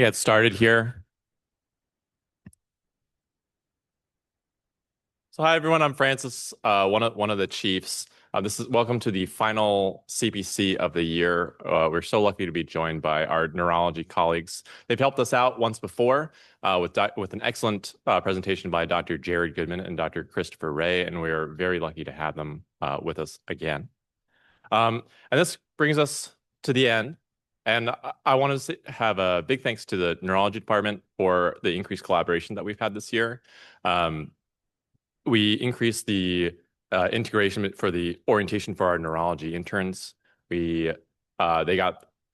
Get started here. So hi everyone, I'm Francis, one of the chiefs. This is welcome to the final CPC of the year. We're so lucky to be joined by our neurology colleagues. They've helped us out once before with an excellent presentation by Dr. Jared Goodman and Dr. Christopher Ray, and we're very lucky to have them with us again. And this brings us to the end. And I want to have a big thanks to the neurology department for the increased collaboration that we've had this year. We increased the integration for the orientation for our neurology interns. They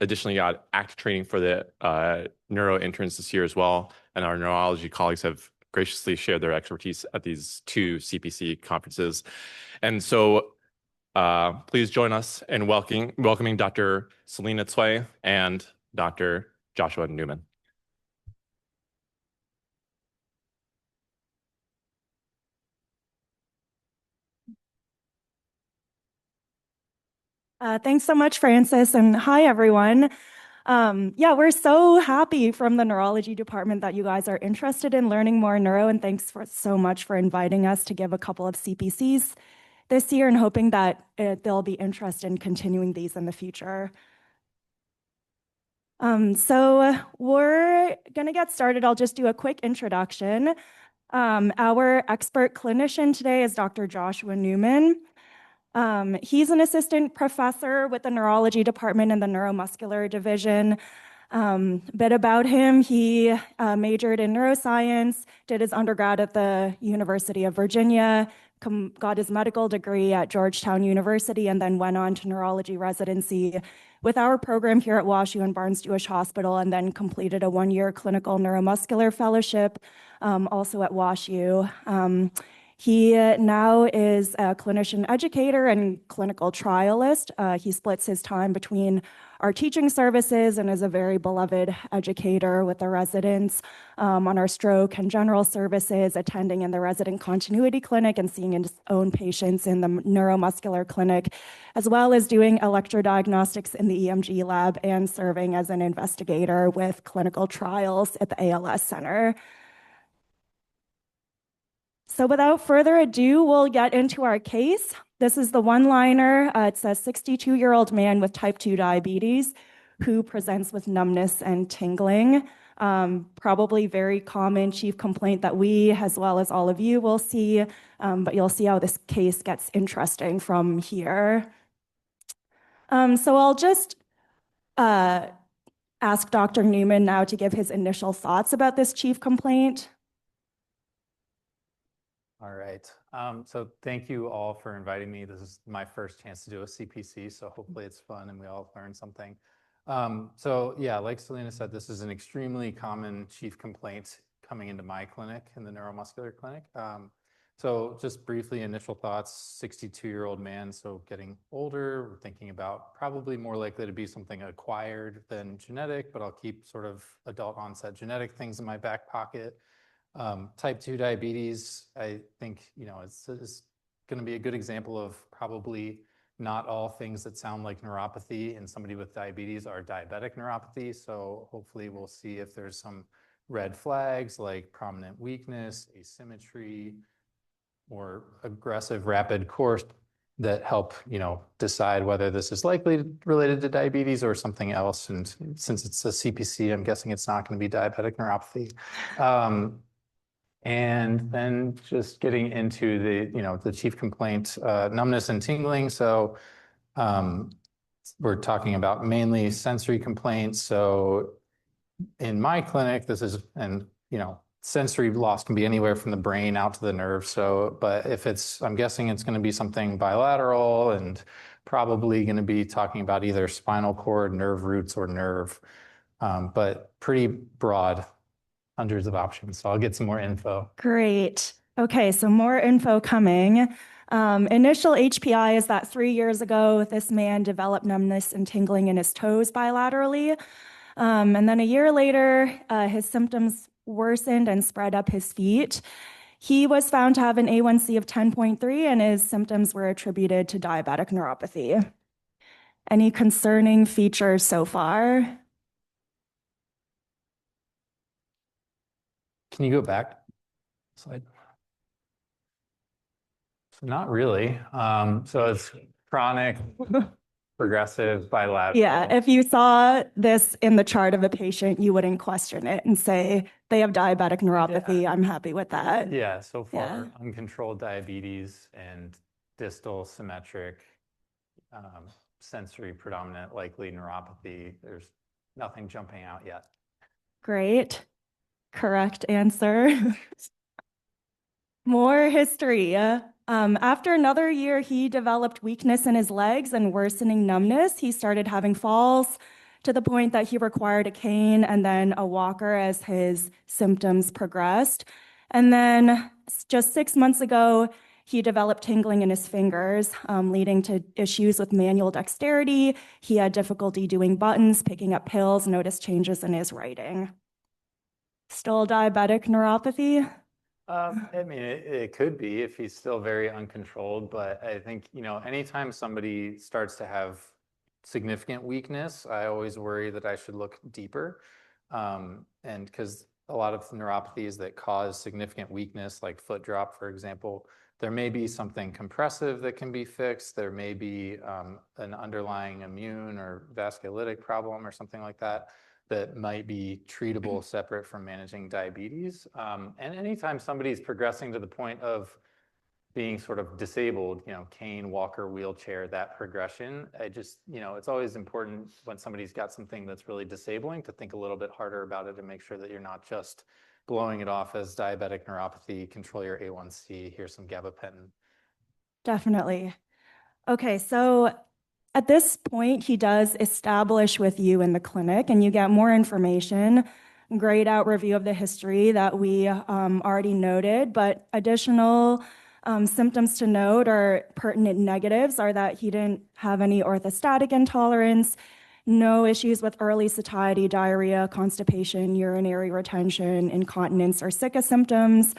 additionally got ACT training for the neuro interns this year as well. And our neurology colleagues have graciously shared their expertise at these two CPC conferences. And so please join us in welcoming Dr. Selena Tsui and Dr. Joshua Newman. Thanks so much, Francis, and hi, everyone. Yeah, we're so happy from the neurology department that you guys are interested in learning more neuro, and thanks so much for inviting us to give a couple of CPCs this year and hoping that there'll be interest in continuing these in the future. So we're going to get started. I'll just do a quick introduction. Our expert clinician today is Dr. Joshua Newman. He's an assistant professor with the neurology department in the neuromuscular division. Bit about him, he majored in neuroscience, did his undergrad at the University of Virginia, got his medical degree at Georgetown University, and then went on to neurology residency with our program here at WashU and Barnes-Jewish Hospital, and then completed a one-year clinical neuromuscular fellowship also at WashU. He now is a clinician educator and clinical trialist. He splits his time between our teaching services and is a very beloved educator with the residents on our stroke and general services, attending in the resident continuity clinic and seeing his own patients in the neuromuscular clinic, as well as doing electrodiagnostics in the EMG lab and serving as an investigator with clinical trials at the ALS Center. So without further ado, we'll get into our case. This is the one-liner. It's a 62-year-old man with type 2 diabetes who presents with numbness and tingling. Probably very common chief complaint that we, as well as all of you, will see, but you'll see how this case gets interesting from here. So I'll just ask Dr. Newman now to give his initial thoughts about this chief complaint. All right. So thank you all for inviting me. This is my first chance to do a CPC, so hopefully it's fun and we all learn something. So yeah, like Selena said, this is an extremely common chief complaint coming into my clinic, in the neuromuscular clinic. So just briefly, initial thoughts, 62-year-old man, so getting older, we're thinking about probably more likely to be something acquired than genetic, but I'll keep sort of adult onset genetic things in my back pocket. Type 2 diabetes, I think, it's going to be a good example of probably not all things that sound like neuropathy in somebody with diabetes are diabetic neuropathy. So hopefully we'll see if there's some red flags like prominent weakness, asymmetry, or aggressive rapid course that help, decide whether this is likely related to diabetes or something else. And since it's a CPC, I'm guessing it's not going to be diabetic neuropathy. And then just getting into the chief complaint, numbness and tingling. So we're talking about mainly sensory complaints. So in my clinic, sensory loss can be anywhere from the brain out to the nerve. So, but I'm guessing it's going to be something bilateral and probably going to be talking about either spinal cord, nerve roots, or nerve, but pretty broad. Hundreds of options. So I'll get some more info. Great. Okay, so more info coming. Initial HPI is that 3 years ago, this man developed numbness and tingling in his toes bilaterally. And then a year later, his symptoms worsened and spread up his feet. He was found to have an A1C of 10.3, and his symptoms were attributed to diabetic neuropathy. Any concerning features so far? Can you go back slide? So not really. So it's chronic, progressive, bilateral. Yeah, if you saw this in the chart of a patient, you wouldn't question it and say they have diabetic neuropathy. Yeah. I'm happy with that. Yeah, so far Yeah. uncontrolled diabetes and distal symmetric sensory predominant likely neuropathy. There's nothing jumping out yet. Great. Correct answer. More history. After another year, he developed weakness in his legs and worsening numbness. He started having falls to the point that he required a cane and then a walker as his symptoms progressed. And then just 6 months ago, he developed tingling in his fingers, leading to issues with manual dexterity. He had difficulty doing buttons, picking up pills, noticed changes in his writing. Still diabetic neuropathy? I mean, it could be if he's still very uncontrolled, but I think, anytime somebody starts to have significant weakness, I always worry that I should look deeper. And because a lot of neuropathies that cause significant weakness, like foot drop, for example, there may be something compressive that can be fixed. There may be an underlying immune or vasculitic problem or something like that that might be treatable separate from managing diabetes. And anytime somebody's progressing to the point of being sort of disabled, cane, walker, wheelchair, that progression, it's always important when somebody's got something that's really disabling to think a little bit harder about it and make sure that you're not just blowing it off as diabetic neuropathy, control your A1C, here's some gabapentin. Definitely. Okay, so at this point, he does establish with you in the clinic, and you get more information, grayed out review of the history that we already noted, but additional symptoms to note or pertinent negatives are that he didn't have any orthostatic intolerance, no issues with early satiety, diarrhea, constipation, urinary retention, incontinence, or sicca symptoms,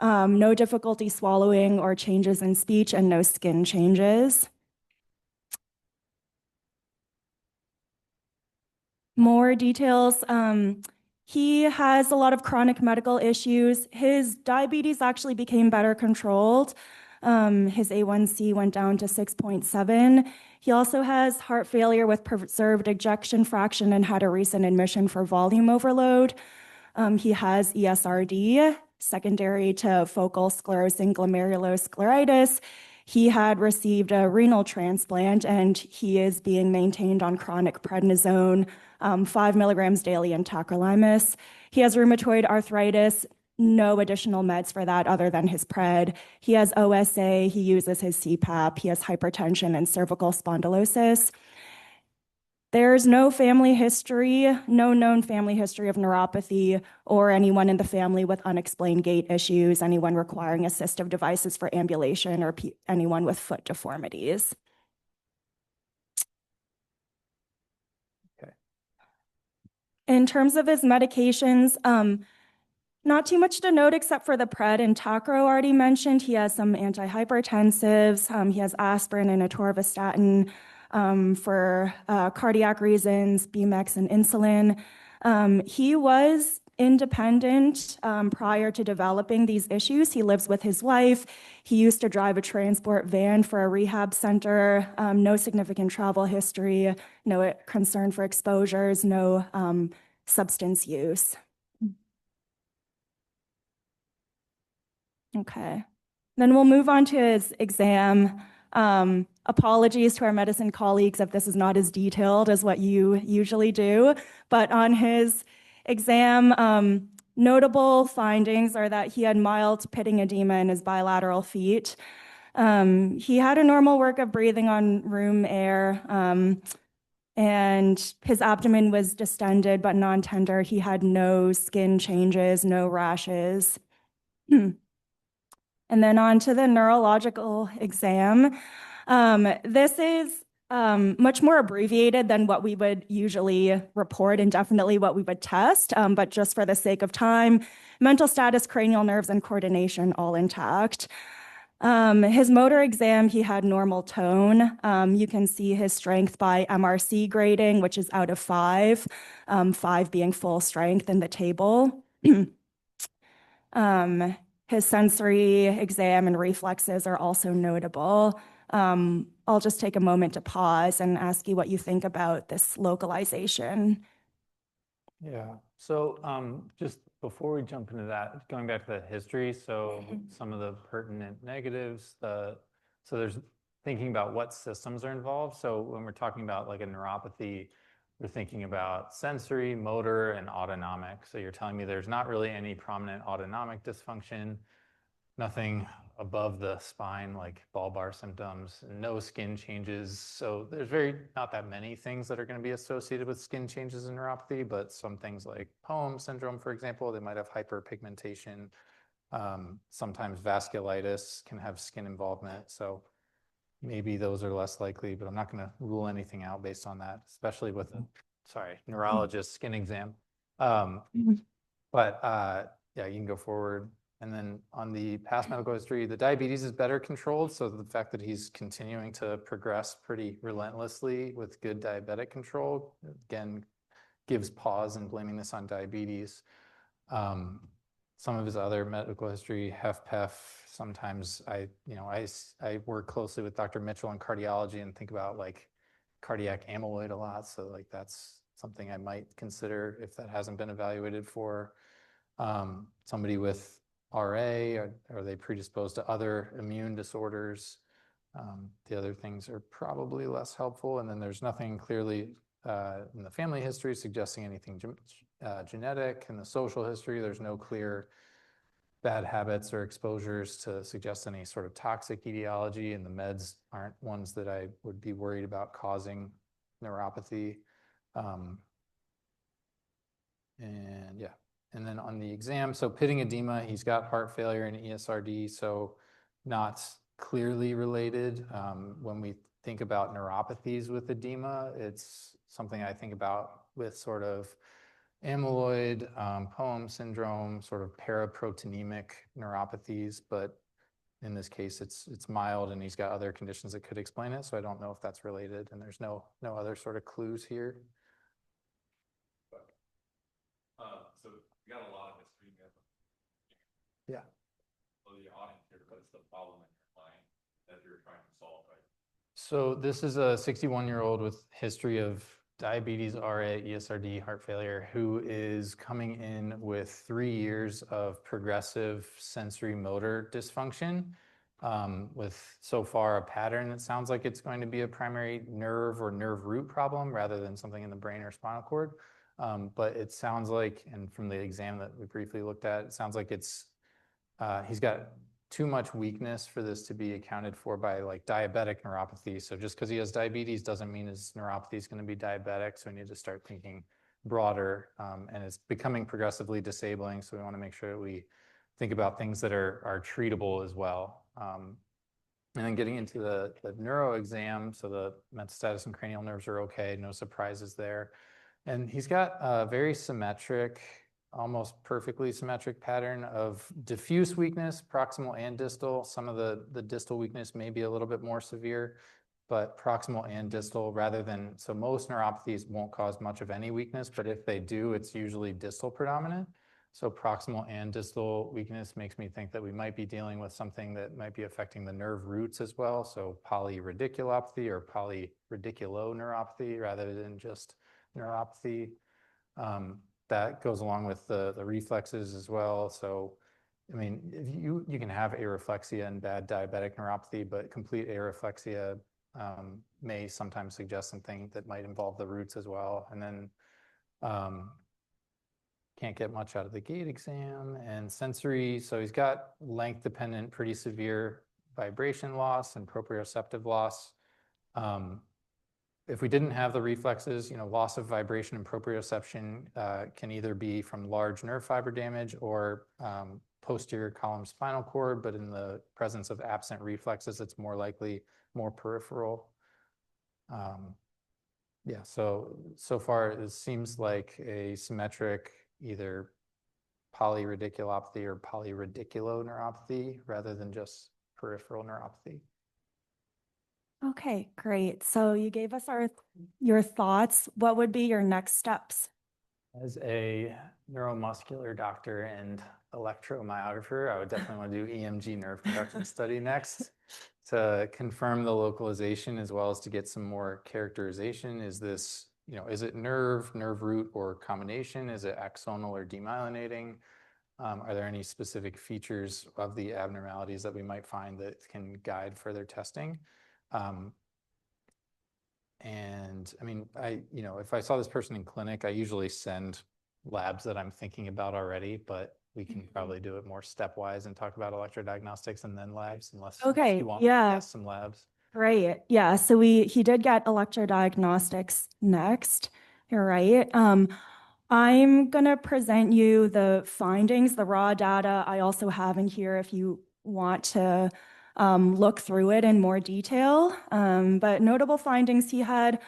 no difficulty swallowing or changes in speech, and no skin changes. More details. He has a lot of chronic medical issues. His diabetes actually became better controlled. His A1C went down to 6.7. He also has heart failure with preserved ejection fraction and had a recent admission for volume overload. He has ESRD, secondary to focal sclerosing glomeruloscleritis. He had received a renal transplant, and he is being maintained on chronic prednisone, 5 milligrams daily, and tacrolimus. He has rheumatoid arthritis, no additional meds for that other than his pred. He has OSA, he uses his CPAP, he has hypertension and cervical spondylosis. There's no family history, no known family history of neuropathy, or anyone in the family with unexplained gait issues, anyone requiring assistive devices for ambulation, or anyone with foot deformities. Okay. In terms of his medications, not too much to note except for the pred and tacro already mentioned. He has some antihypertensives. He has aspirin and atorvastatin for cardiac reasons, BMX and insulin. He was independent prior to developing these issues. He lives with his wife. He used to drive a transport van for a rehab center. No significant travel history, no concern for exposures, no substance use. Okay. Then we'll move on to his exam. Apologies to our medicine colleagues if this is not as detailed as what you usually do, but on his exam, notable findings are that he had mild pitting edema in his bilateral feet. He had a normal work of breathing on room air, and his abdomen was distended but non-tender. He had no skin changes, no rashes. And then on to the neurological exam. This is much more abbreviated than what we would usually report and definitely what we would test, but just for the sake of time, mental status, cranial nerves, and coordination all intact. His motor exam, he had normal tone. You can see his strength by MRC grading, which is out of 5, 5 being full strength in the table. His sensory exam and reflexes are also notable. I'll just take a moment to pause and ask you what you think about this localization. Yeah. So just before we jump into that, going back to the history, so some of the pertinent negatives, so there's thinking about what systems are involved. So when we're talking about like a neuropathy, we're thinking about sensory, motor, and autonomic. So you're telling me there's not really any prominent autonomic dysfunction, nothing above the spine like bulbar symptoms, no skin changes. So there's not that many things that are going to be associated with skin changes in neuropathy, but some things like Poem syndrome, for example, they might have hyperpigmentation. Sometimes vasculitis can have skin involvement. So maybe those are less likely, but I'm not going to rule anything out based on that, especially with a, neurologist skin exam. But yeah, you can go forward. And then on the past medical history, the diabetes is better controlled. So the fact that he's continuing to progress pretty relentlessly with good diabetic control, again, gives pause in blaming this on diabetes. Some of his other medical history, HFpEF, sometimes I work closely with Dr. Mitchell in cardiology and think about like cardiac amyloid a lot. So like that's something I might consider if that hasn't been evaluated for. Somebody with RA, are they predisposed to other immune disorders? The other things are probably less helpful. And then there's nothing clearly in the family history suggesting anything genetic. In the social history, there's no clear bad habits or exposures to suggest any sort of toxic etiology, and the meds aren't ones that I would be worried about causing neuropathy. And yeah, and then on the exam, so pitting edema, he's got heart failure and ESRD, so not clearly related. When we think about neuropathies with edema, it's something I think about with sort of amyloid, Poem syndrome, sort of paraproteinemic neuropathies, but in this case, it's mild and he's got other conditions that could explain it. So I don't know if that's related, and there's no other sort of clues here. So we got a lot of history. Yeah. So the audience here, what's the problem in your mind that you're trying to solve, right? So this is a 61-year-old with history of diabetes, RA, ESRD, heart failure, who is coming in with 3 years of progressive sensory motor dysfunction, with so far a pattern that sounds like it's going to be a primary nerve or nerve root problem rather than something in the brain or spinal cord. But it sounds like, and from the exam that we briefly looked at, it sounds like he's got too much weakness for this to be accounted for by like diabetic neuropathy. So just because he has diabetes doesn't mean his neuropathy is going to be diabetic. So we need to start thinking broader, and it's becoming progressively disabling. So we want to make sure that we think about things that are treatable as well. And then getting into the neuro exam, so the metastasis and cranial nerves are okay, no surprises there. And he's got a very symmetric, almost perfectly symmetric pattern of diffuse weakness, proximal and distal. Some of the distal weakness may be a little bit more severe, but proximal and distal rather than, so most neuropathies won't cause much of any weakness, but if they do, it's usually distal predominant. So proximal and distal weakness makes me think that we might be dealing with something that might be affecting the nerve roots as well. So polyradiculopathy or polyradiculoneuropathy rather than just neuropathy. That goes along with the reflexes as well. So, I mean, if you can have areflexia and bad diabetic neuropathy, but complete areflexia may sometimes suggest something that might involve the roots as well. And then can't get much out of the gait exam. And sensory, so he's got length dependent, pretty severe vibration loss and proprioceptive loss. If we didn't have the reflexes, loss of vibration and proprioception can either be from large nerve fiber damage or posterior column spinal cord, but in the presence of absent reflexes, it's more likely more peripheral. Yeah, so far it seems like a symmetric either polyradiculopathy or polyradiculoneuropathy rather than just peripheral neuropathy. Okay, great. So you gave us your thoughts. What would be your next steps? As a neuromuscular doctor and electromyographer, I would definitely want to do EMG nerve conduction study next to confirm the localization as well as to get some more characterization. Is this, is it nerve root, or combination? Is it axonal or demyelinating? Are there any specific features of the abnormalities that we might find that can guide further testing? And I mean, if I saw this person in clinic, I usually send labs that I'm thinking about already, but we can probably do it more stepwise and talk about electrodiagnostics and then labs, unless Okay, you want yeah. some labs. Great. Yeah. So he did get electrodiagnostics next. You're right. I'm gonna present you the findings, the raw data I also have in here if you want to look through it in more detail. But notable findings, he had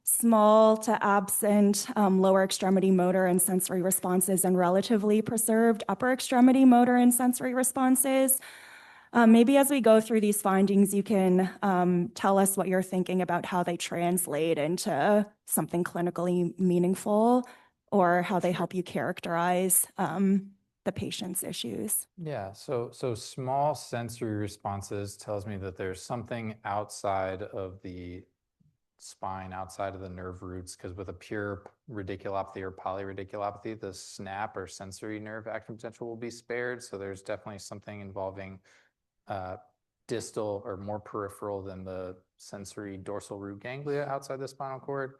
small to absent lower extremity motor and sensory responses and relatively preserved upper extremity motor and sensory responses. Maybe as we go through these findings, you can tell us what you're thinking about how they translate into something clinically meaningful or how they help you characterize the patient's issues. Yeah, so small sensory responses tells me that there's something outside of the spine, outside of the nerve roots, because with a pure radiculopathy or polyradiculopathy, the snap or sensory nerve action potential will be spared. So there's definitely something involving distal or more peripheral than the sensory dorsal root ganglia outside the spinal cord.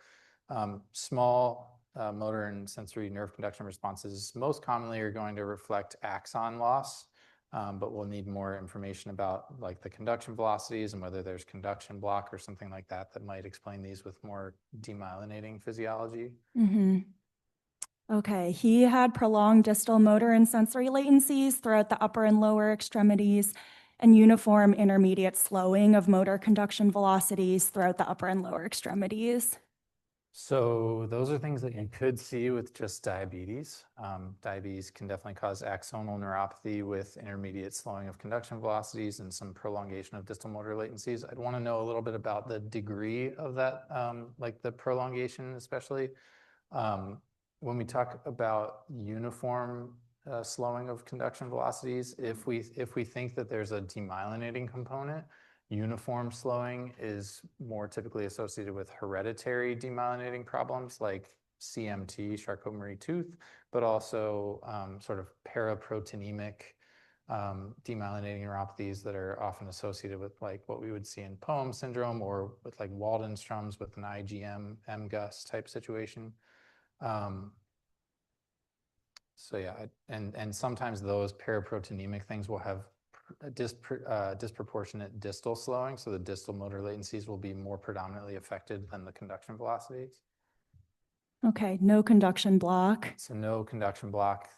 Small motor and sensory nerve conduction responses most commonly are going to reflect axon loss, but we'll need more information about like the conduction velocities and whether there's conduction block or something like that that might explain these with more demyelinating physiology. Mm-hmm. Okay, he had prolonged distal motor and sensory latencies throughout the upper and lower extremities and uniform intermediate slowing of motor conduction velocities throughout the upper and lower extremities. So those are things that you could see with just diabetes. Diabetes can definitely cause axonal neuropathy with intermediate slowing of conduction velocities and some prolongation of distal motor latencies. I'd want to know a little bit about the degree of that, like the prolongation especially. When we talk about uniform slowing of conduction velocities, if we think that there's a demyelinating component, uniform slowing is more typically associated with hereditary demyelinating problems like CMT, Charcot-Marie tooth, but also sort of paraproteinemic demyelinating neuropathies that are often associated with like what we would see in POEM syndrome or with like Waldenstrom's with an IgM, MGUS type situation. So yeah, and sometimes those paraproteinemic things will have disproportionate distal slowing, so the distal motor latencies will be more predominantly affected than the conduction velocities. Okay, no conduction block. So no conduction block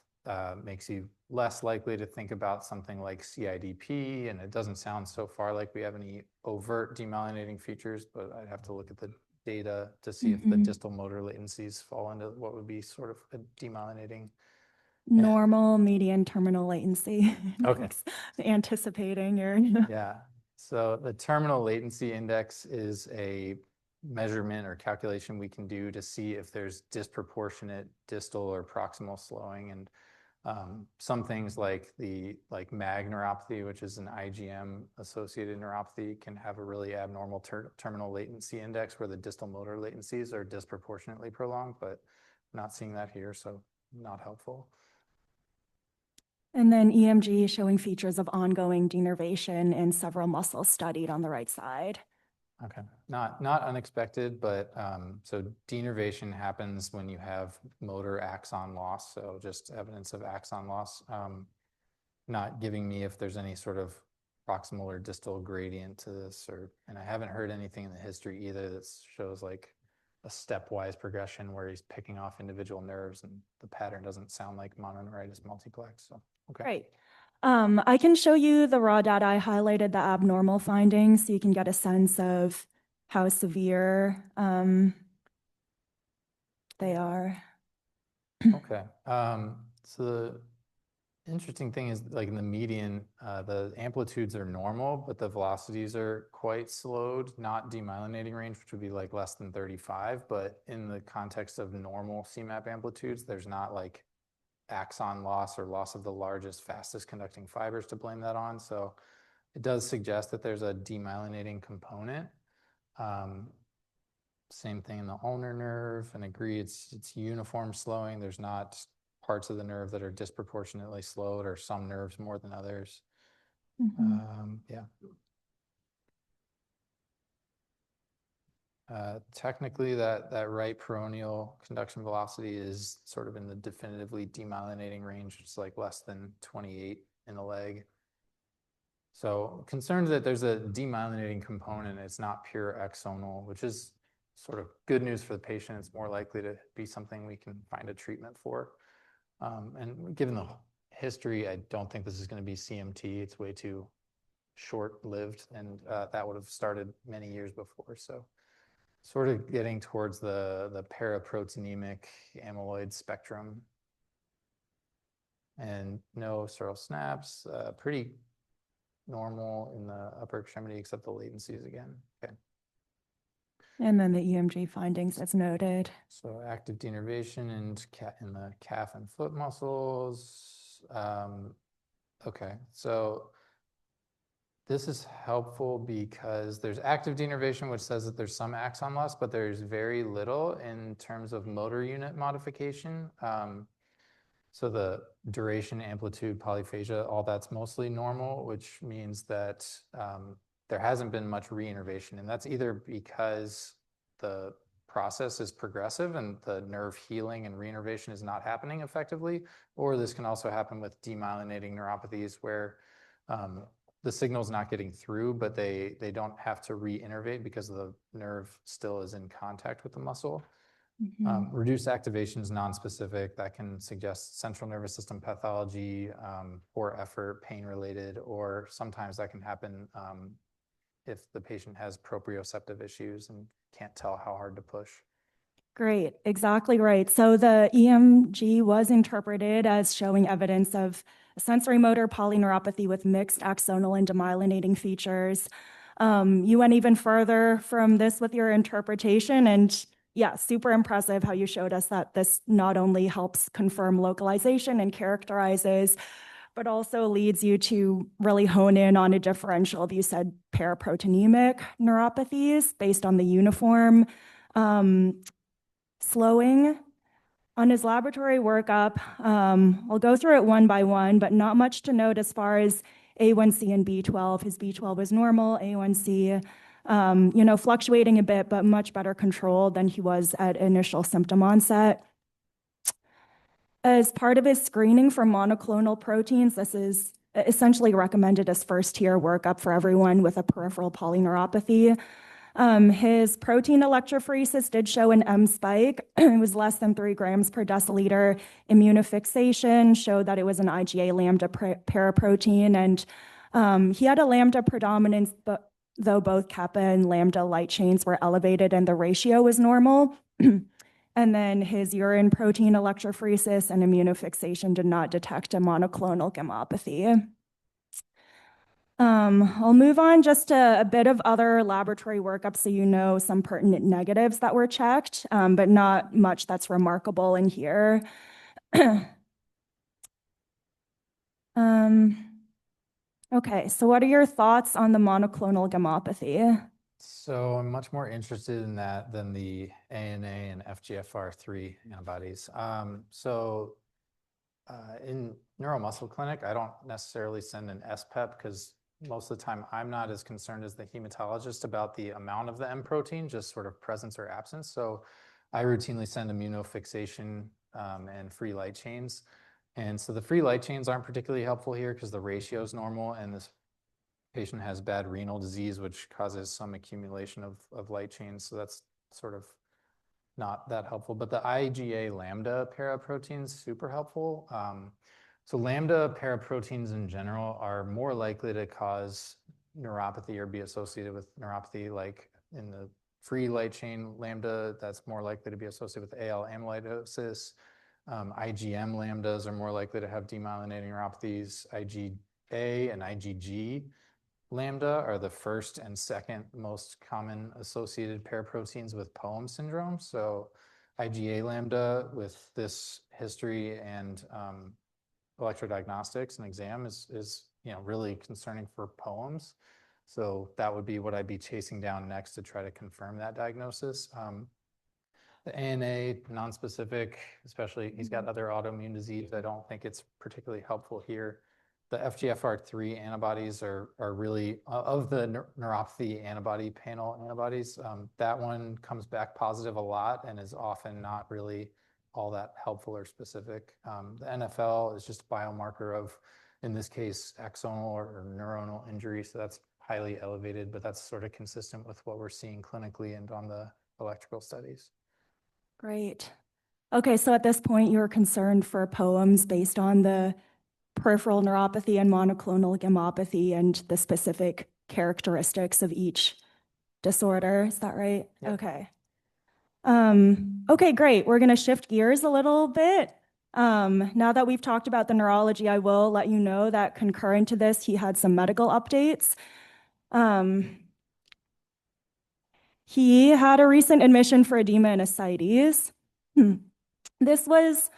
makes you less likely to think about something like CIDP, and it doesn't sound so far like we have any overt demyelinating features, but I'd have to look at the data to see if the distal motor latencies fall into what would be sort of a demyelinating. Normal median terminal latency. Okay. Anticipating your. Yeah. So the terminal latency index is a measurement or calculation we can do to see if there's disproportionate distal or proximal slowing. And some things like MAG neuropathy, which is an IgM associated neuropathy, can have a really abnormal terminal latency index where the distal motor latencies are disproportionately prolonged, but I'm not seeing that here, so not helpful. And then EMG showing features of ongoing denervation in several muscles studied on the right side. Okay, not unexpected, but so denervation happens when you have motor axon loss, so just evidence of axon loss. Not giving me if there's any sort of proximal or distal gradient to this, and I haven't heard anything in the history either that shows like a stepwise progression where he's picking off individual nerves, and the pattern doesn't sound like mononeuritis multiplex. So okay. Great. I can show you the raw data. I highlighted the abnormal findings so you can get a sense of how severe they are. Okay. So the interesting thing is like in the median, the amplitudes are normal, but the velocities are quite slowed, not demyelinating range, which would be like less than 35. But in the context of normal CMAP amplitudes, there's not like axon loss or loss of the largest, fastest conducting fibers to blame that on. So it does suggest that there's a demyelinating component. Same thing in the ulnar nerve, and agree it's uniform slowing. There's not parts of the nerve that are disproportionately slowed or some nerves more than others. Yeah. Technically, that right peroneal conduction velocity is sort of in the definitively demyelinating range. It's like less than 28 in the leg. So concerned that there's a demyelinating component, it's not pure axonal, which is sort of good news for the patient. It's more likely to be something we can find a treatment for. And given the history, I don't think this is going to be CMT. It's way too short-lived, and that would have started many years before. So sort of getting towards the paraproteinemic amyloid spectrum. And no sural snaps, pretty normal in the upper extremity, except the latencies again. Okay. And then the EMG findings as noted. So active denervation in the calf and foot muscles. Okay, so this is helpful because there's active denervation, which says that there's some axon loss, but there's very little in terms of motor unit modification. So the duration, amplitude, polyphagia, all that's mostly normal, which means that there hasn't been much reinnervation. And that's either because the process is progressive and the nerve healing and reinnervation is not happening effectively, or this can also happen with demyelinating neuropathies where the signal's not getting through, but they don't have to reinnervate because the nerve still is in contact with the muscle. Reduced activation is nonspecific. That can suggest central nervous system pathology, poor effort, pain-related, or sometimes that can happen if the patient has proprioceptive issues and can't tell how hard to push. Great, exactly right. So the EMG was interpreted as showing evidence of sensory motor polyneuropathy with mixed axonal and demyelinating features. You went even further from this with your interpretation, and yeah, super impressive how you showed us that this not only helps confirm localization and characterizes, but also leads you to really hone in on a differential of, you said, paraproteinemic neuropathies based on the uniform slowing. On his laboratory workup, I'll go through it one by one, but not much to note as far as A1C and B12. His B12 was normal, A1C, fluctuating a bit, but much better controlled than he was at initial symptom onset. As part of his screening for monoclonal proteins, this is essentially recommended as first-tier workup for everyone with a peripheral polyneuropathy. His protein electrophoresis did show an M spike. It was less than 3 grams per deciliter. Immunofixation showed that it was an IgA lambda paraprotein, and he had a lambda predominance, but though both kappa and lambda light chains were elevated and the ratio was normal. And then his urine protein electrophoresis and immunofixation did not detect a monoclonal gammopathy. I'll move on just to a bit of other laboratory workup so you know some pertinent negatives that were checked, but not much that's remarkable in here. Okay, so what are your thoughts on the monoclonal gammopathy? So I'm much more interested in that than the ANA and FGFR3 antibodies. In neuromuscle clinic, I don't necessarily send an SPEP because most of the time I'm not as concerned as the hematologist about the amount of the M protein, just sort of presence or absence. So I routinely send immunofixation and free light chains. And so the free light chains aren't particularly helpful here because the ratio is normal and this patient has bad renal disease, which causes some accumulation of light chains. So that's sort of not that helpful. But the IgA lambda paraproteins, super helpful. So lambda paraproteins in general are more likely to cause neuropathy or be associated with neuropathy, like in the free light chain lambda, that's more likely to be associated with AL amyloidosis. IgM lambdas are more likely to have demyelinating neuropathies. IgA and IgG lambda are the first and second most common associated paraproteins with POEM syndrome. So IgA lambda with this history and electrodiagnostics and exam is really concerning for POEMs. So that would be what I'd be chasing down next to try to confirm that diagnosis. The ANA, non-specific, especially he's got other autoimmune disease. I don't think it's particularly helpful here. The FGFR3 antibodies are really, of the neuropathy antibody panel antibodies, that one comes back positive a lot and is often not really all that helpful or specific. The NFL is just a biomarker of, in this case, axonal or neuronal injury. So that's highly elevated, but that's sort of consistent with what we're seeing clinically and on the electrical studies. Great. Okay, so at this point, you're concerned for POEMs based on the peripheral neuropathy and monoclonal gammopathy and the specific characteristics of each disorder. Is that right? Yep. Okay. Okay, great. We're going to shift gears a little bit. Now that we've talked about the neurology, I will let you know that concurrent to this, he had some medical updates. He had a recent admission for edema and ascites. This was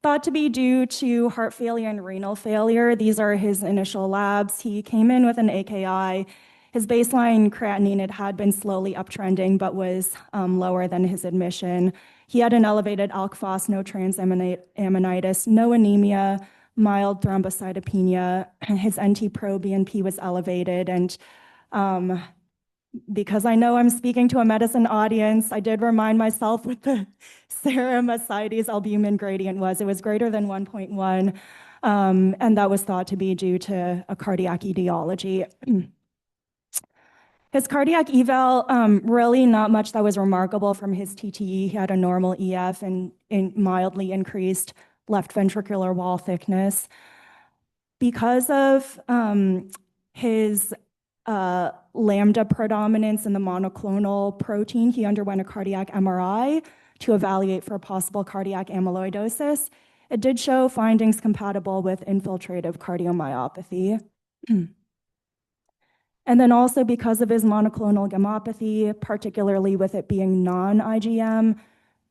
thought to be due to heart failure and renal failure. These are his initial labs. He came in with an AKI. His baseline creatinine had been slowly uptrending, but was lower than his admission. He had an elevated alk phos, no transaminitis, no anemia, mild thrombocytopenia. His NT-proBNP was elevated, and because I know I'm speaking to a medicine audience, I did remind myself what the serum ascites albumin gradient was. It was greater than 1.1, and that was thought to be due to a cardiac etiology. His cardiac eval, really not much that was remarkable from his TTE. He had a normal EF and mildly increased left ventricular wall thickness. Because of his lambda predominance in the monoclonal protein, he underwent a cardiac MRI to evaluate for possible cardiac amyloidosis. It did show findings compatible with infiltrative cardiomyopathy. And then also because of his monoclonal gammopathy, particularly with it being non-IgM,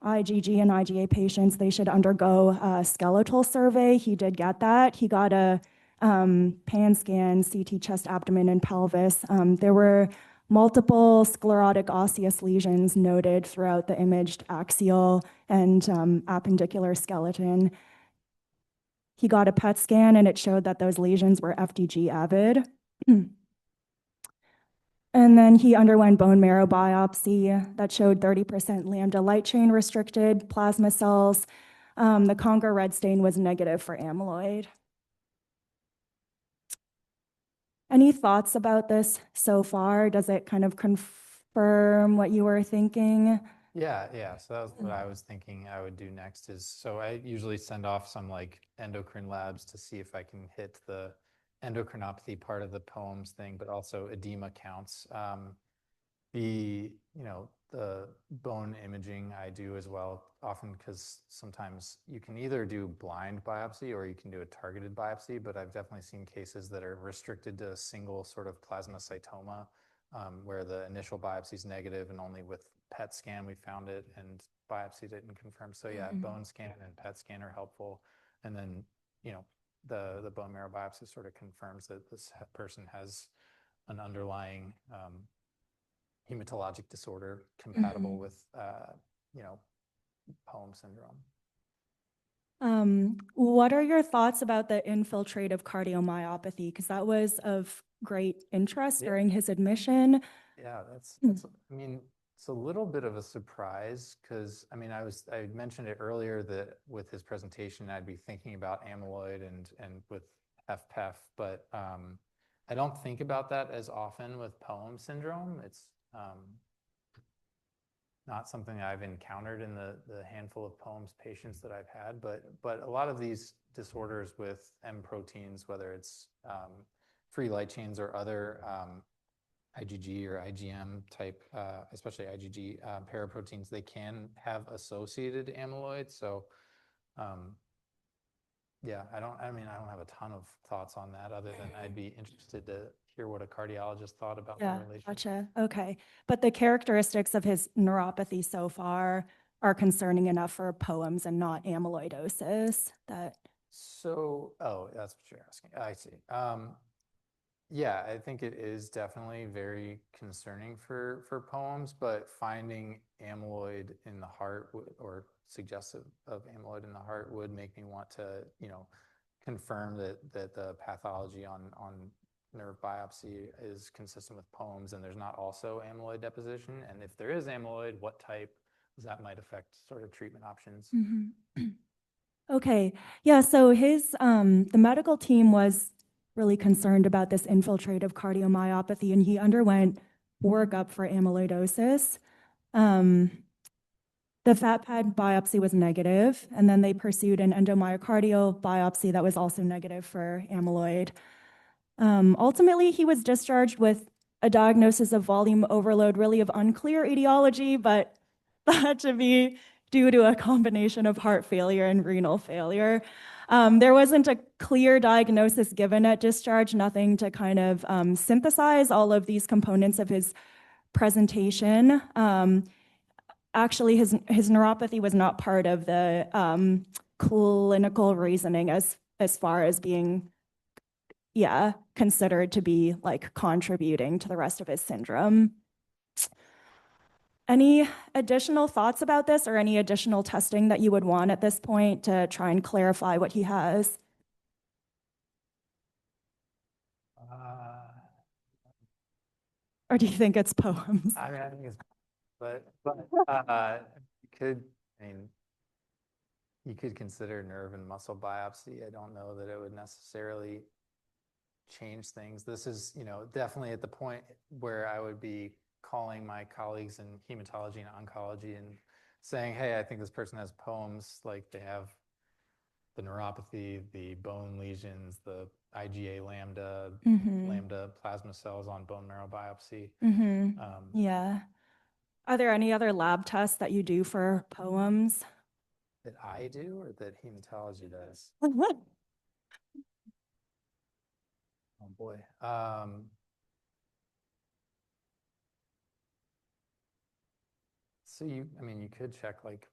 IgG and IgA patients, they should undergo a skeletal survey. He did get that. He got a pan scan, CT chest, abdomen, and pelvis. There were multiple sclerotic osseous lesions noted throughout the imaged axial and appendicular skeleton. He got a PET scan and it showed that those lesions were FDG avid. And then he underwent bone marrow biopsy that showed 30% lambda light chain restricted plasma cells. The Congo red stain was negative for amyloid. Any thoughts about this so far? Does it kind of confirm what you were thinking? Yeah. So that was what I was thinking I would do next is, so I usually send off some like endocrine labs to see if I can hit the endocrinopathy part of the POEMs thing, but also edema counts. The bone imaging I do as well, often because sometimes you can either do blind biopsy or you can do a targeted biopsy, but I've definitely seen cases that are restricted to a single sort of plasmacytoma, where the initial biopsy is negative and only with PET scan we found it and biopsy didn't confirm. So yeah, bone scan and PET scan are helpful. And then, the bone marrow biopsy sort of confirms that this person has an underlying hematologic disorder compatible with, POEM syndrome. What are your thoughts about the infiltrative cardiomyopathy? Because that was of great interest during his admission. Yeah, that's it's a little bit of a surprise because, I mentioned it earlier that with his presentation, I'd be thinking about amyloid and with HFpEF, but I don't think about that as often with POEM syndrome. It's not something I've encountered in the handful of POEMs patients that I've had, but a lot of these disorders with M proteins, whether it's free light chains or other IgG or IgM type, especially IgG paraproteins, they can have associated amyloid. So, yeah, I don't have a ton of thoughts on that other than I'd be interested to hear what a cardiologist thought about the relationship. Gotcha. Okay. But the characteristics of his neuropathy so far are concerning enough for POEMs and not amyloidosis? So, oh, that's what you're asking. I see. Yeah, I think it is definitely very concerning for POEMs, but finding amyloid in the heart or suggestive of amyloid in the heart would make me want to, confirm that the pathology on nerve biopsy is consistent with POEMs and there's not also amyloid deposition. And if there is amyloid, what type, that might affect sort of treatment options. Okay, yeah, so the medical team was really concerned about this infiltrative cardiomyopathy, and he underwent workup for amyloidosis. The fat pad biopsy was negative, and then they pursued an endomyocardial biopsy that was also negative for amyloid. Ultimately, he was discharged with a diagnosis of volume overload, really of unclear etiology, but that to be due to a combination of heart failure and renal failure. There wasn't a clear diagnosis given at discharge, nothing to kind of synthesize all of these components of his presentation. Actually, his neuropathy was not part of the clinical reasoning as far as being, considered to be like contributing to the rest of his syndrome. Any additional thoughts about this or any additional testing that you would want at this point to try and clarify what he has? Or do you think it's POEMs? I mean, I think it's, but you could consider nerve and muscle biopsy. I don't know that it would necessarily change things. This is, definitely at the point where I would be calling my colleagues in hematology and oncology and saying, hey, I think this person has POEMs, like they have the neuropathy, the bone lesions, the IgA lambda, lambda plasma cells on bone marrow biopsy. Yeah. Are there any other lab tests that you do for POEMs? That I do or that hematology does? Oh boy. So you could check like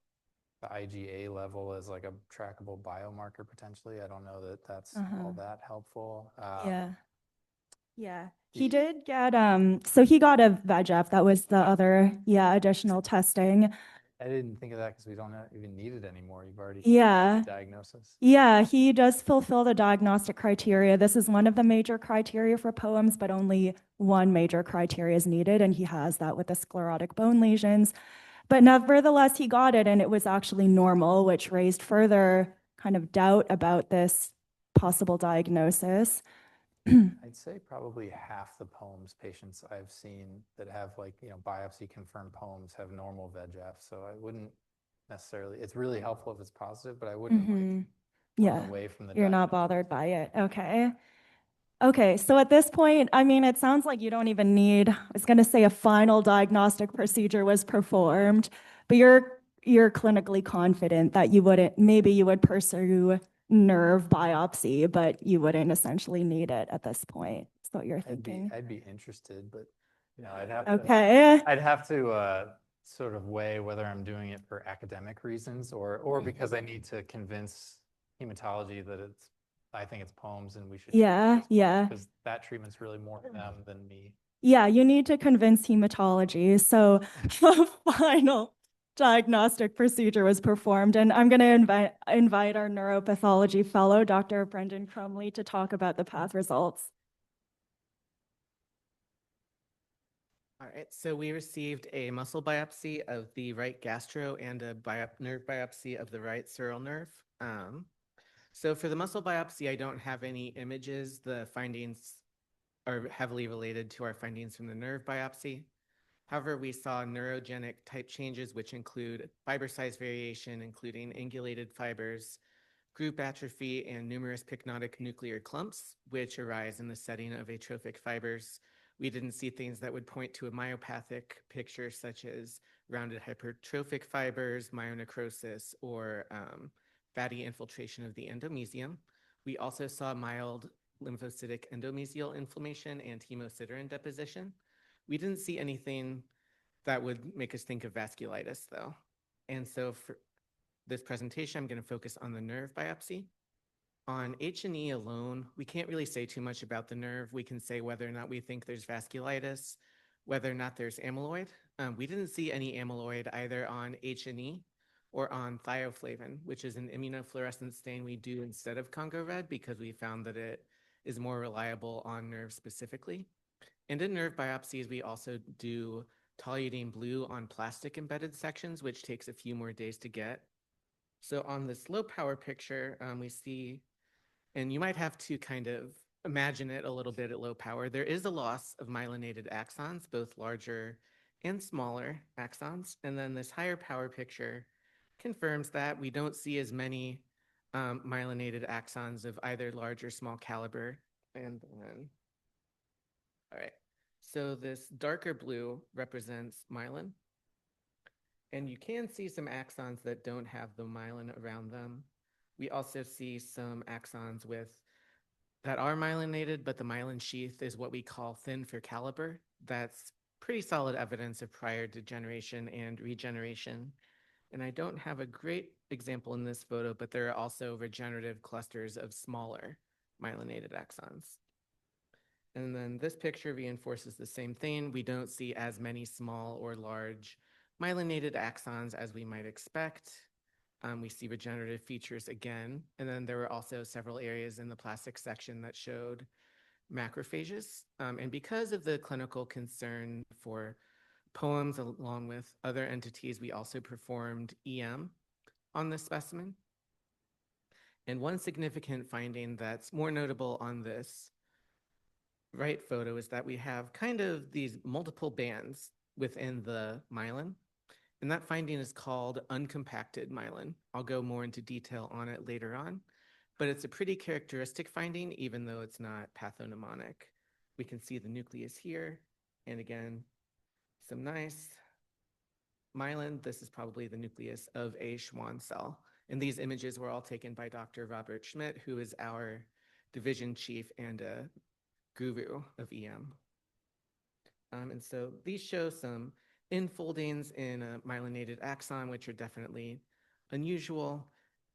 the IgA level as like a trackable biomarker potentially. I don't know that that's all that helpful. Yeah. He did get so he got a VEGF. That was the other additional testing. I didn't think of that because we don't even need it anymore. You've already diagnosis. Yeah, he does fulfill the diagnostic criteria. This is one of the major criteria for POEMs, but only one major criteria is needed, and he has that with the sclerotic bone lesions. But nevertheless, he got it, and it was actually normal, which raised further kind of doubt about this possible diagnosis. I'd say probably half the POEMs patients I've seen that have like, biopsy confirmed POEMs have normal VEGF. So I wouldn't necessarily, it's really helpful if it's positive, but I wouldn't run away from the You're not bothered by it. Okay, so at this point, it sounds like you don't even need, I was going to say a final diagnostic procedure was performed, but you're clinically confident that maybe you would pursue nerve biopsy, but you wouldn't essentially need it at this point. That's what you're thinking. I'd be interested, but I'd have to sort of weigh whether I'm doing it for academic reasons or because I need to convince hematology that I think it's POEMs and we should because that treatment's really more for them than me. Yeah, you need to convince hematology. So the final diagnostic procedure was performed, and I'm going to invite our neuropathology fellow, Dr. Brendan Crumley, to talk about the path results. All right, so we received a muscle biopsy of the right gastro and a nerve biopsy of the right sural nerve. So for the muscle biopsy, I don't have any images. The findings are heavily related to our findings from the nerve biopsy. However, we saw neurogenic type changes, which include fiber size variation, including angulated fibers, group atrophy, and numerous pycnotic nuclear clumps, which arise in the setting of atrophic fibers. We didn't see things that would point to a myopathic picture, such as rounded hypertrophic fibers, myonecrosis, or fatty infiltration of the endomysium. We also saw mild lymphocytic endomysial inflammation and hemosiderin deposition. We didn't see anything that would make us think of vasculitis, though. And so for this presentation, I'm going to focus on the nerve biopsy. On H&E alone, we can't really say too much about the nerve. We can say whether or not we think there's vasculitis, whether or not there's amyloid. We didn't see any amyloid either on H&E or on thioflavin, which is an immunofluorescence stain we do instead of Congo red because we found that it is more reliable on nerve specifically. And in nerve biopsies, we also do toluidine blue on plastic embedded sections, which takes a few more days to get. So on this low power picture, we see, and you might have to kind of imagine it a little bit at low power, there is a loss of myelinated axons, both larger and smaller axons. And then this higher power picture confirms that we don't see as many myelinated axons of either large or small caliber. And then, all right, so this darker blue represents myelin. And you can see some axons that don't have the myelin around them. We also see some axons that are myelinated, but the myelin sheath is what we call thin for caliber. That's pretty solid evidence of prior degeneration and regeneration. And I don't have a great example in this photo, but there are also regenerative clusters of smaller myelinated axons. And then this picture reinforces the same thing. We don't see as many small or large myelinated axons as we might expect. We see regenerative features again. And then there were also several areas in the plastic section that showed macrophages. And because of the clinical concern for poems along with other entities, we also performed EM on this specimen. And one significant finding that's more notable on this right photo is that we have kind of these multiple bands within the myelin. And that finding is called uncompacted myelin. I'll go more into detail on it later on, but it's a pretty characteristic finding, even though it's not pathognomonic. We can see the nucleus here. And again, some nice myelin. This is probably the nucleus of a Schwann cell. And these images were all taken by Dr. Robert Schmidt, who is our division chief and a guru of EM. And so these show some infoldings in a myelinated axon, which are definitely unusual.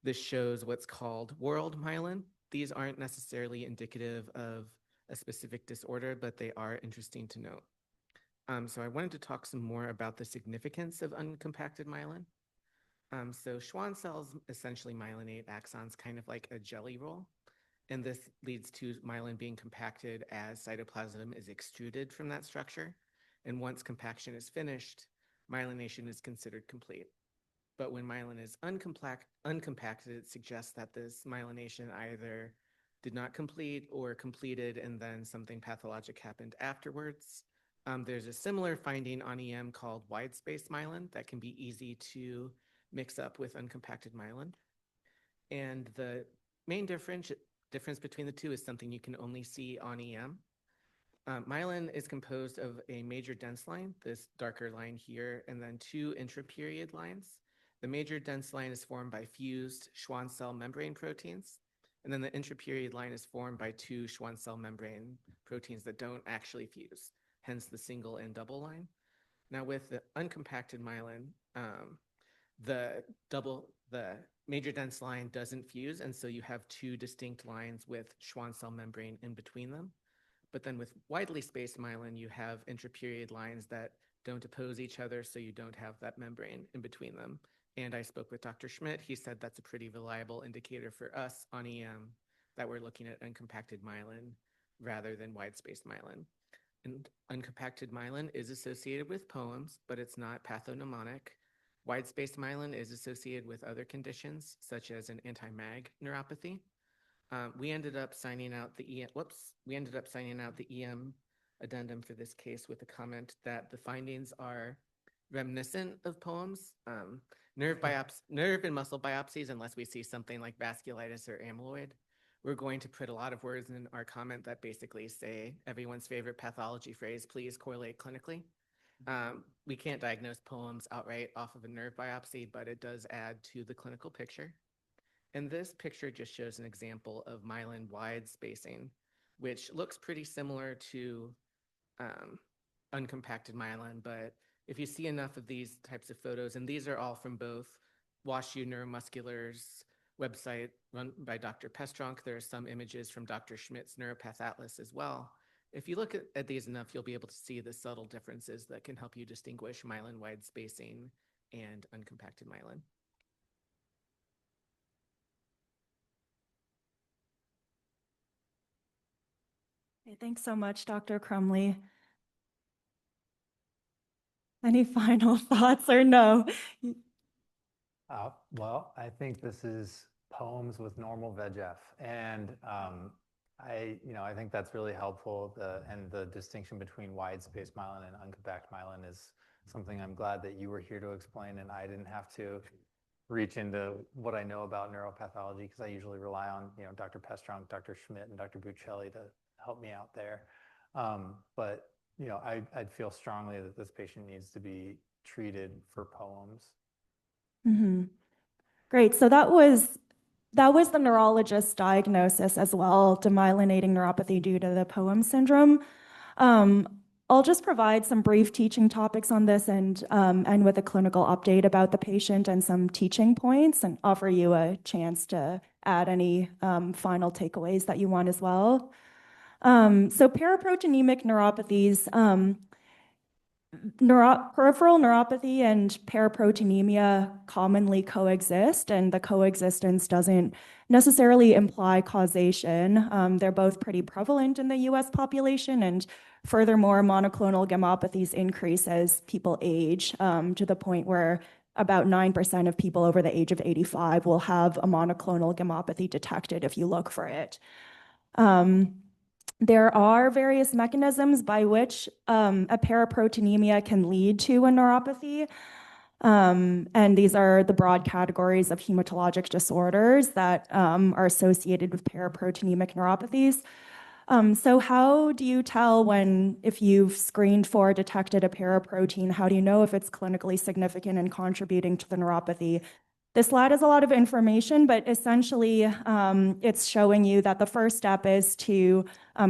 This shows what's called whorled myelin. These aren't necessarily indicative of a specific disorder, but they are interesting to note. So I wanted to talk some more about the significance of uncompacted myelin. So Schwann cells essentially myelinate axons kind of like a jelly roll. And this leads to myelin being compacted as cytoplasm is extruded from that structure. And once compaction is finished, myelination is considered complete. But when myelin is uncompacted, it suggests that this myelination either did not complete or completed and then something pathologic happened afterwards. There's a similar finding on EM called wide space myelin that can be easy to mix up with uncompacted myelin. And the main difference between the two is something you can only see on EM. Myelin is composed of a major dense line, this darker line here, and then two intraperiod lines. The major dense line is formed by fused Schwann cell membrane proteins, and then the intraperiod line is formed by two Schwann cell membrane proteins that don't actually fuse, hence the single and double line. Now with the uncompacted myelin, the major dense line doesn't fuse, and so you have two distinct lines with Schwann cell membrane in between them. But then with widely spaced myelin, you have intraperiod lines that don't oppose each other, so you don't have that membrane in between them. And I spoke with Dr. Schmidt. He said that's a pretty reliable indicator for us on EM that we're looking at uncompacted myelin rather than wide-spaced myelin. And uncompacted myelin is associated with poems, but it's not pathognomonic. Wide-spaced myelin is associated with other conditions, such as an anti-MAG neuropathy. We ended up signing out the EM addendum for this case with a comment that the findings are reminiscent of poems. Nerve and muscle biopsies, unless we see something like vasculitis or amyloid, we're going to put a lot of words in our comment that basically say everyone's favorite pathology phrase, please correlate clinically. We can't diagnose poems outright off of a nerve biopsy, but it does add to the clinical picture. And this picture just shows an example of myelin wide spacing, which looks pretty similar to uncompacted myelin, but If you see enough of these types of photos, and these are all from both WashU Neuromuscular's website run by Dr. Pestronk, there are some images from Dr. Schmidt's Neuropath Atlas as well. If you look at these enough, you'll be able to see the subtle differences that can help you distinguish myelin-wide spacing and uncompacted myelin. Okay, thanks so much, Dr. Crumley. Any final thoughts or no? Well, I think this is poems with normal VEGF, and I think that's really helpful. And the distinction between wide space myelin and uncompact myelin is something I'm glad that you were here to explain, and I didn't have to reach into what I know about neuropathology, because I usually rely on Dr. Pestronk, Dr. Schmidt, and Dr. Buccelli to help me out there. But I'd feel strongly that this patient needs to be treated for poems. Mm-hmm. Great. So that was the neurologist's diagnosis as well, demyelinating neuropathy due to the POEM syndrome. I'll just provide some brief teaching topics on this and with a clinical update about the patient and some teaching points, and offer you a chance to add any final takeaways that you want as well. So paraproteinemic neuropathies, peripheral neuropathy and paraproteinemia commonly coexist, and the coexistence doesn't necessarily imply causation. They're both pretty prevalent in the US population, and furthermore, monoclonal gammopathies increase as people age, to the point where about 9% of people over the age of 85 will have a monoclonal gammopathy detected if you look for it. There are various mechanisms by which a paraproteinemia can lead to a neuropathy. And these are the broad categories of hematologic disorders that are associated with paraproteinemic neuropathies. So how do you tell if you've screened for, detected a paraprotein, how do you know if it's clinically significant and contributing to the neuropathy? This slide has a lot of information, but essentially it's showing you that the first step is to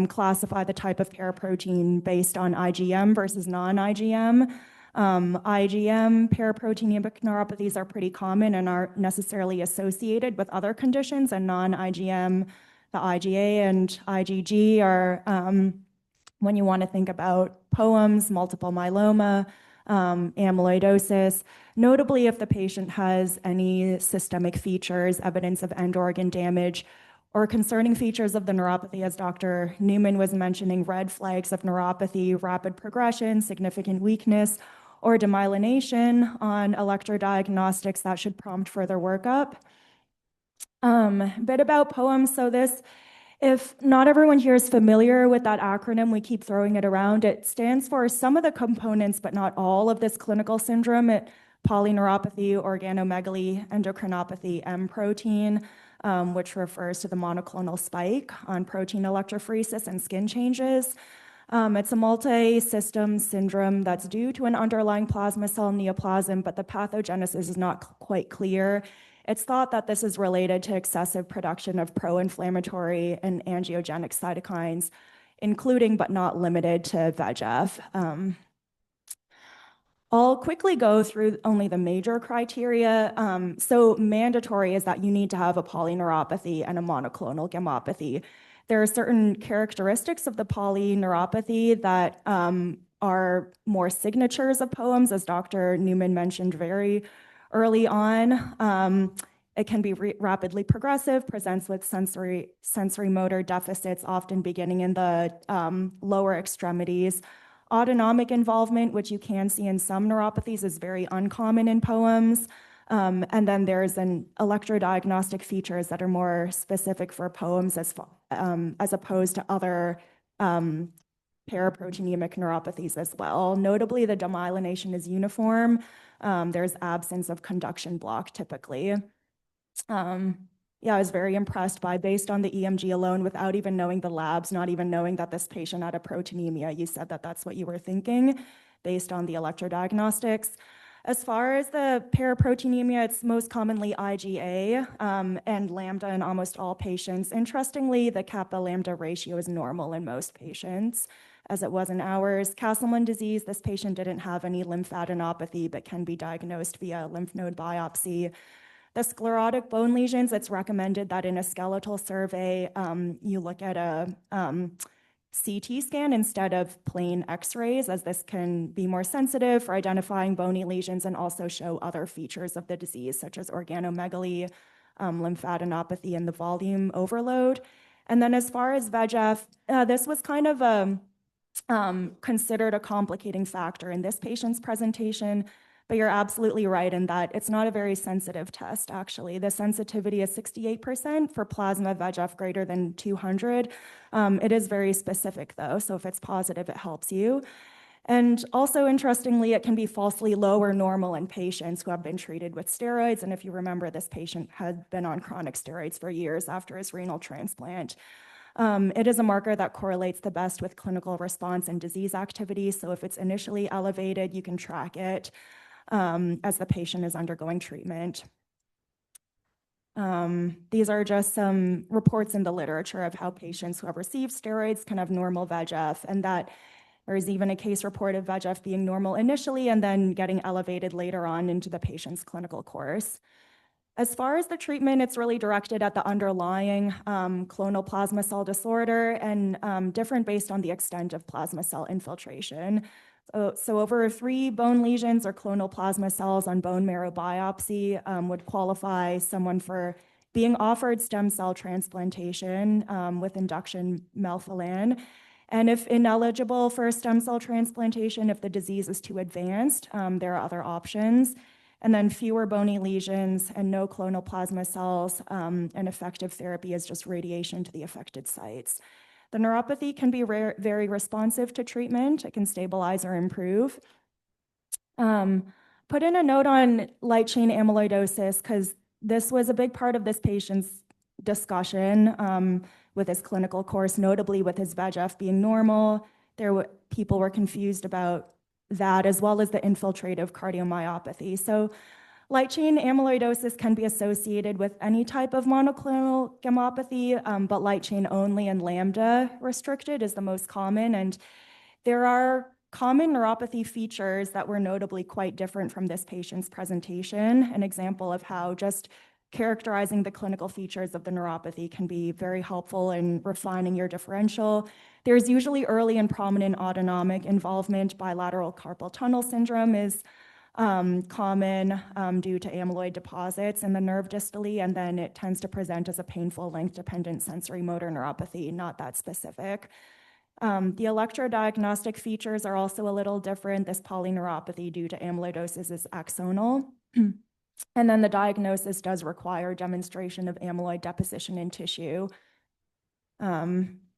classify the type of paraprotein based on IgM versus non-IgM. IgM paraproteinemic neuropathies are pretty common and aren't necessarily associated with other conditions, and non-IgM, the IgA and IgG are when you want to think about POEMs, multiple myeloma, amyloidosis. Notably, if the patient has any systemic features, evidence of end organ damage, or concerning features of the neuropathy, as Dr. Newman was mentioning, red flags of neuropathy, rapid progression, significant weakness, or demyelination on electrodiagnostics, that should prompt further workup. A bit about POEMs. So if not everyone here is familiar with that acronym, we keep throwing it around. It stands for some of the components, but not all of this clinical syndrome. Polyneuropathy, organomegaly, endocrinopathy, M protein, which refers to the monoclonal spike on protein electrophoresis and skin changes. It's a multi-system syndrome that's due to an underlying plasma cell neoplasm, but the pathogenesis is not quite clear. It's thought that this is related to excessive production of pro-inflammatory and angiogenic cytokines, including but not limited to VEGF. I'll quickly go through only the major criteria. So mandatory is that you need to have a polyneuropathy and a monoclonal gammopathy. There are certain characteristics of the polyneuropathy that are more signatures of POEMs, as Dr. Newman mentioned very early on. It can be rapidly progressive, presents with sensory motor deficits, often beginning in the lower extremities. Autonomic involvement, which you can see in some neuropathies, is very uncommon in POEMs. And then there's an electrodiagnostic features that are more specific for POEMs as opposed to other paraproteinemic neuropathies as well. Notably, the demyelination is uniform. There's absence of conduction block typically. Yeah, I was very impressed based on the EMG alone, without even knowing the labs, not even knowing that this patient had a proteinemia. You said that that's what you were thinking based on the electrodiagnostics. As far as the paraproteinemia, it's most commonly IgA and lambda in almost all patients. Interestingly, the kappa lambda ratio is normal in most patients, as it was in ours. Castleman disease, this patient didn't have any lymphadenopathy, but can be diagnosed via lymph node biopsy. The sclerotic bone lesions, it's recommended that in a skeletal survey, you look at a CT scan instead of plain x-rays, as this can be more sensitive for identifying bony lesions and also show other features of the disease, such as organomegaly, lymphadenopathy, and the volume overload. And then as far as VEGF, this was kind of considered a complicating factor in this patient's presentation, but you're absolutely right in that it's not a very sensitive test, actually. The sensitivity is 68% for plasma VEGF greater than 200. It is very specific, though, so if it's positive, it helps you. And also, interestingly, it can be falsely low or normal in patients who have been treated with steroids. And if you remember, this patient had been on chronic steroids for years after his renal transplant. It is a marker that correlates the best with clinical response and disease activity. So if it's initially elevated, you can track it as the patient is undergoing treatment. These are just some reports in the literature of how patients who have received steroids can have normal VEGF, and that there is even a case report of VEGF being normal initially and then getting elevated later on into the patient's clinical course. As far as the treatment, it's really directed at the underlying clonal plasma cell disorder and different based on the extent of plasma cell infiltration. So over 3 bone lesions or clonal plasma cells on bone marrow biopsy would qualify someone for being offered stem cell transplantation with induction melphalan. And if ineligible for stem cell transplantation, if the disease is too advanced, there are other options. And then fewer bony lesions and no clonal plasma cells, an effective therapy is just radiation to the affected sites. The neuropathy can be very responsive to treatment. It can stabilize or improve. Put in a note on light chain amyloidosis, because this was a big part of this patient's discussion with his clinical course, notably with his VEGF being normal. People were confused about that, as well as the infiltrative cardiomyopathy. So light chain amyloidosis can be associated with any type of monoclonal gammopathy, but light chain only and lambda restricted is the most common. And there are common neuropathy features that were notably quite different from this patient's presentation. An example of how just characterizing the clinical features of the neuropathy can be very helpful in refining your differential. There's usually early and prominent autonomic involvement. Bilateral carpal tunnel syndrome is common due to amyloid deposits in the nerve distally, and then it tends to present as a painful length-dependent sensory motor neuropathy, not that specific. The electrodiagnostic features are also a little different. This polyneuropathy due to amyloidosis is axonal. And then the diagnosis does require demonstration of amyloid deposition in tissue.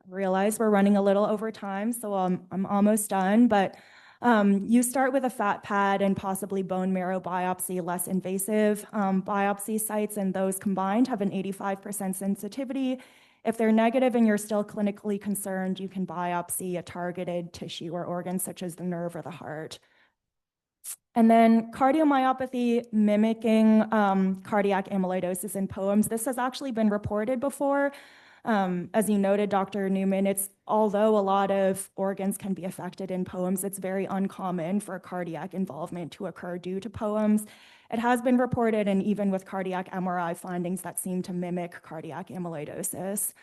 Realize we're running a little over time, so I'm almost done, but you start with a fat pad and possibly bone marrow biopsy, less invasive biopsy sites, and those combined have an 85% sensitivity. If they're negative and you're still clinically concerned, you can biopsy a targeted tissue or organ such as the nerve or the heart. And then cardiomyopathy mimicking cardiac amyloidosis in POEMs. This has actually been reported before. As you noted, Dr. Newman, although a lot of organs can be affected in POEMs, it's very uncommon for cardiac involvement to occur due to POEMs. It has been reported, and even with cardiac MRI findings that seem to mimic cardiac amyloidosis.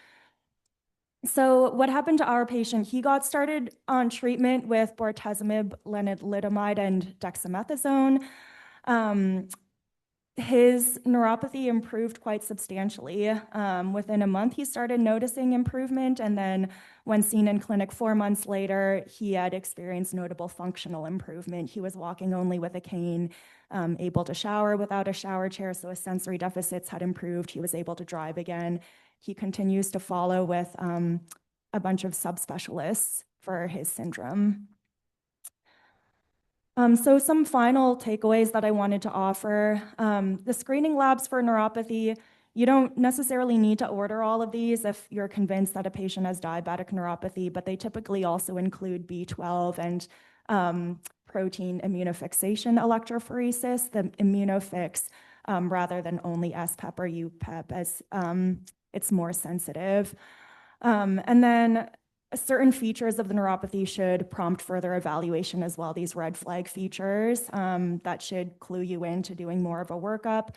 So what happened to our patient? He got started on treatment with bortezomib, lenalidomide, and dexamethasone. His neuropathy improved quite substantially. Within a month, he started noticing improvement, and then when seen in clinic 4 months later, he had experienced notable functional improvement. He was walking only with a cane, able to shower without a shower chair, so his sensory deficits had improved. He was able to drive again. He continues to follow with a bunch of subspecialists for his syndrome. So some final takeaways that I wanted to offer. The screening labs for neuropathy, you don't necessarily need to order all of these if you're convinced that a patient has diabetic neuropathy, but they typically also include B12 and protein immunofixation electrophoresis, the immunofix, rather than only SPEP or UPEP, as it's more sensitive. And then certain features of the neuropathy should prompt further evaluation as well. These red flag features that should clue you into doing more of a workup.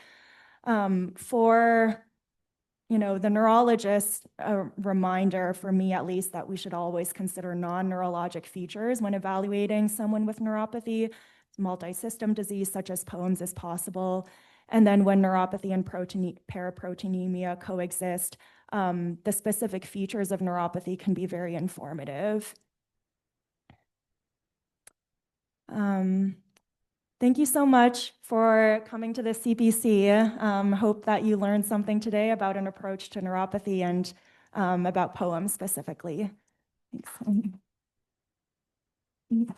For the neurologist, a reminder for me at least that we should always consider non-neurologic features when evaluating someone with neuropathy. Multi-system disease such as POEMS is possible. And then when neuropathy and paraproteinemia coexist, the specific features of neuropathy can be very informative. Thank you so much for coming to the CPC. Hope that you learned something today about an approach to neuropathy and about POEMS specifically. Thanks.